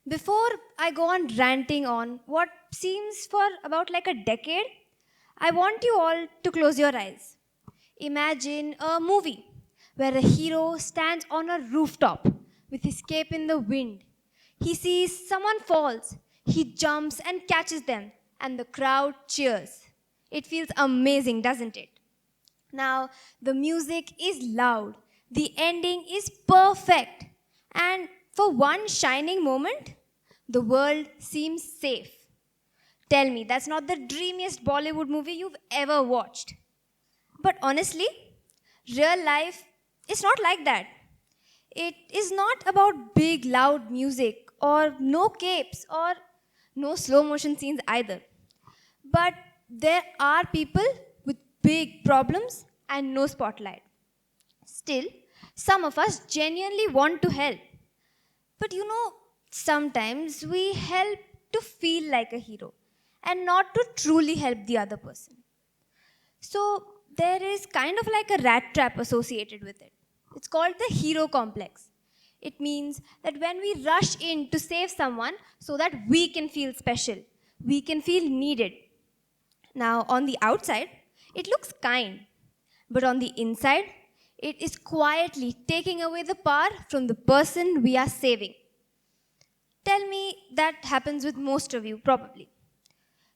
Before I go on ranting on what seems for about like a decade, I want you all to close your eyes. Imagine a movie where a hero stands on a rooftop with his cape in the wind. He sees someone falls, he jumps and catches them, and the crowd cheers. It feels amazing, doesn't it? Now, the music is loud, the ending is perfect, and for one shining moment, the world seems safe. Tell me, that's not the dreamiest Bollywood movie you've ever watched. But honestly, real life is not like that. It is not about big, loud music or no capes or no slow motion scenes either. But there are people with big problems and no spotlight. Still, some of us genuinely want to help. But sometimes we help to feel like a hero and not to truly help the other person. So there is kind of like a rat trap associated with it. It's called the hero complex. It means that when we rush in to save someone so that we can feel special, we can feel needed. Now, on the outside, it looks kind, but on the inside, it is quietly taking away the power from the person we are saving. Tell me that happens with most of you, probably.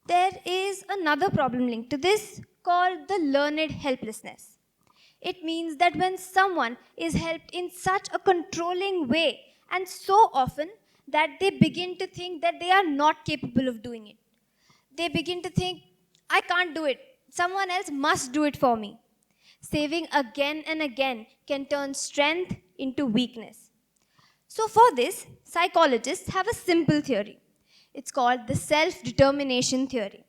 There is another problem linked to this called the learned helplessness. It means that when someone is helped in such a controlling way and so often that they begin to think that they are not capable of doing it. They begin to think, I can't do it. Someone else must do it for me. Saving again and again can turn strength into weakness. So, for this, psychologists have a simple theory. It's called the self determination theory.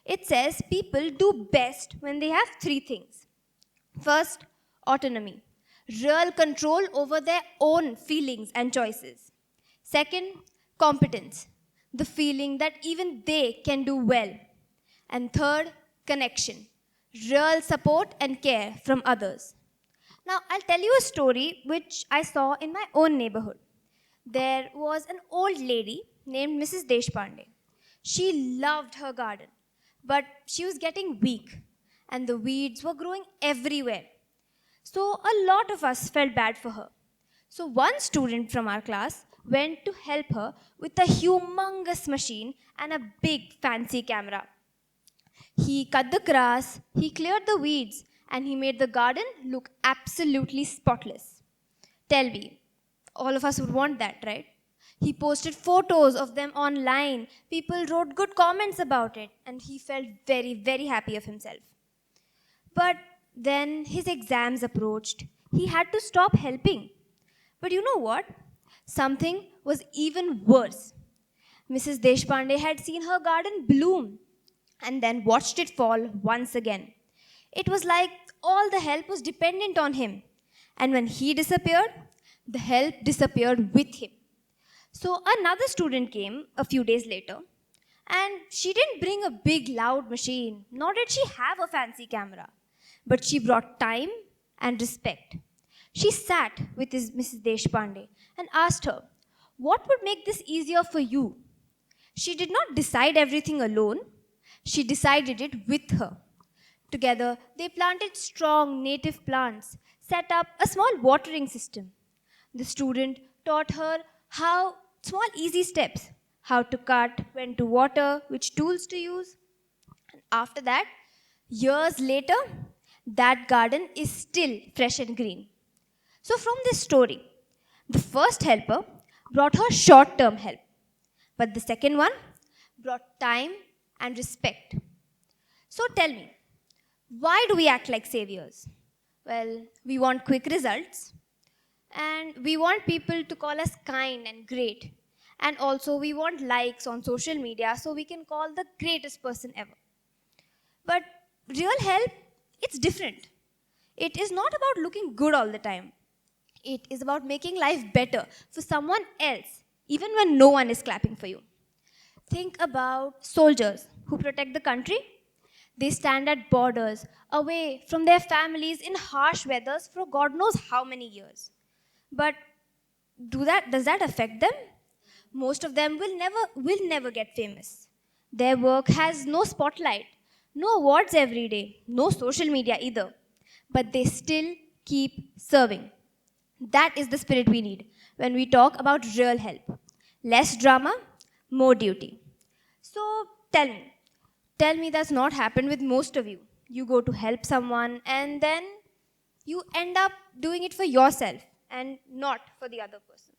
It says people do best when they have three things. First, autonomy, real control over their own feelings and choices. Second, competence, the feeling that even they can do well. And third, connection, real support and care from others. Now, I'll tell you a story which I saw in my own neighborhood. There was an old lady named Mrs. Deshpande. She loved her garden, but she was getting weak, and the weeds were growing everywhere. So, a lot of us felt bad for her. So, one student from our class went to help her with a humongous machine and a big fancy camera. He cut the grass, he cleared the weeds, and he made the garden look absolutely spotless. Tell me, all of us would want that, right? He posted photos of them online. People wrote good comments about it, and he felt very, very happy of himself. But then his exams approached. He had to stop helping. But you know what? Something was even worse. Mrs. Deshpande had seen her garden bloom and then watched it fall once again. It was like all the help was dependent on him. And when he disappeared, the help disappeared with him. So another student came a few days later, and she didn't bring a big loud machine, nor did she have a fancy camera, but she brought time and respect. She sat with Mrs. Deshpande and asked her, what would make this easier for you? She did not decide everything alone, she decided it with her. Together, they planted strong native plants, set up a small watering system. The student taught her how small easy steps, how to cut, when to water, which tools to use. And after that, years later, that garden is still fresh and green. So from this story, the first helper brought her short-term help, but the second one brought time and respect. So tell me, why do we act like saviors? Well, we want quick results, and we want people to call us kind and great. And also, we want likes on social media so we can call the greatest person ever. But real help, it's different. It is not about looking good all the time. It is about making life better for someone else, even when no one is clapping for you. Think about soldiers who protect the country. They stand at borders, away from their families in harsh weathers for God knows how many years. But does that affect them? Most of them will never get famous. Their work has no spotlight, no awards every day, no social media either. But they still keep serving. That is the spirit we need when we talk about real help. Less drama, more duty. So tell me that's not happened with most of you. You go to help someone and then you end up doing it for yourself and not for the other person.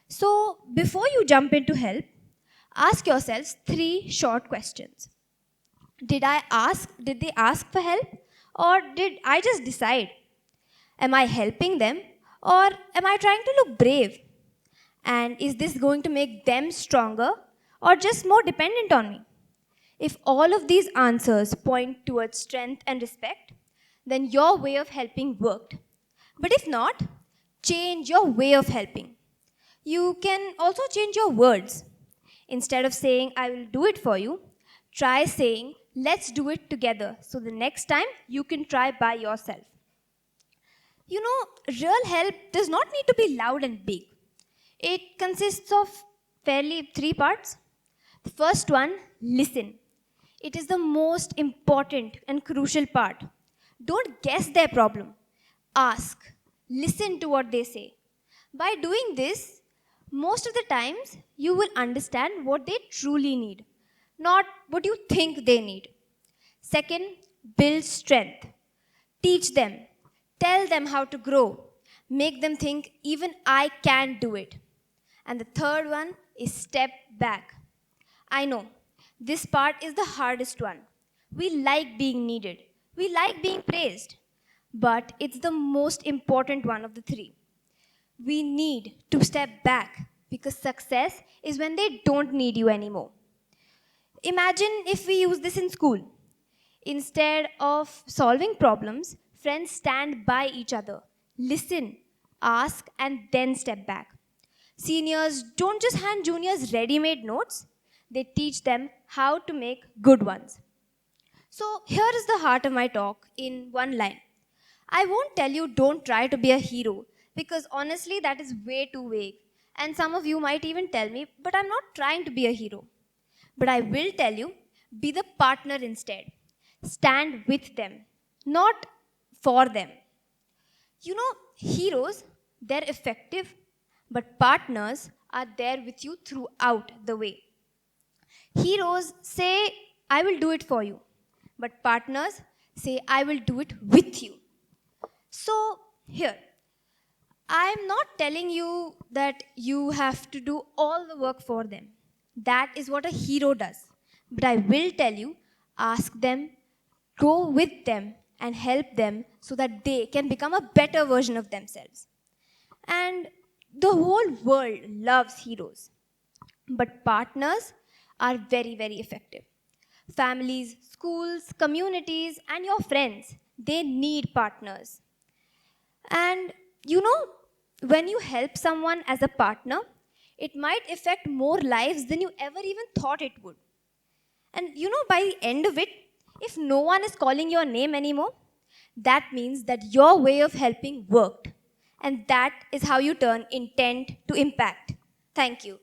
So before you jump into help, ask yourselves three short questions. Did they ask for help? Or did I just decide? Am I helping them? Or am I trying to look brave? And is this going to make them stronger or just more dependent on me? If all of these answers point towards strength and respect, then your way of helping worked. But if not, change your way of helping. You can also change your words. Instead of saying, I will do it for you, try saying, let's do it together. So the next time you can try by yourself. You know, real help does not need to be loud and big. It consists of fairly three parts. The first one, listen. It is the most important and crucial part. Don't guess their problem. Ask. Listen to what they say. By doing this, most of the times you will understand what they truly need, not what you think they need. Second, build strength. Teach them. Tell them how to grow. Make them think, even I can do it. And the third one is step back. I know, this part is the hardest one. We like being needed. We like being praised. But it's the most important one of the three. We need to step back because success is when they don't need you anymore. Imagine if we use this in school. Instead of solving problems, friends stand by each other, listen, ask, and then step back. Seniors don't just hand juniors ready made notes, they teach them how to make good ones. So, here is the heart of my talk in one line. I won't tell you don't try to be a hero because honestly, that is way too vague. And some of you might even tell me, but I'm not trying to be a hero. But I will tell you, be the partner instead. Stand with them, not for them. You know, heroes, they're effective, but partners are there with you throughout the way. Heroes say, I will do it for you, but partners say, I will do it with you. So, here, I'm not telling you that you have to do all the work for them. That is what a hero does. But I will tell you, ask them, go with them, and help them so that they can become a better version of themselves. And the whole world loves heroes. But partners are very, very effective. Families, schools, communities, and your friends, they need partners. And you know, when you help someone as a partner, it might affect more lives than you ever even thought it would. And you know, by the end of it, if no one is calling your name anymore, that means that your way of helping worked. And that is how you turn intent to impact. Thank you.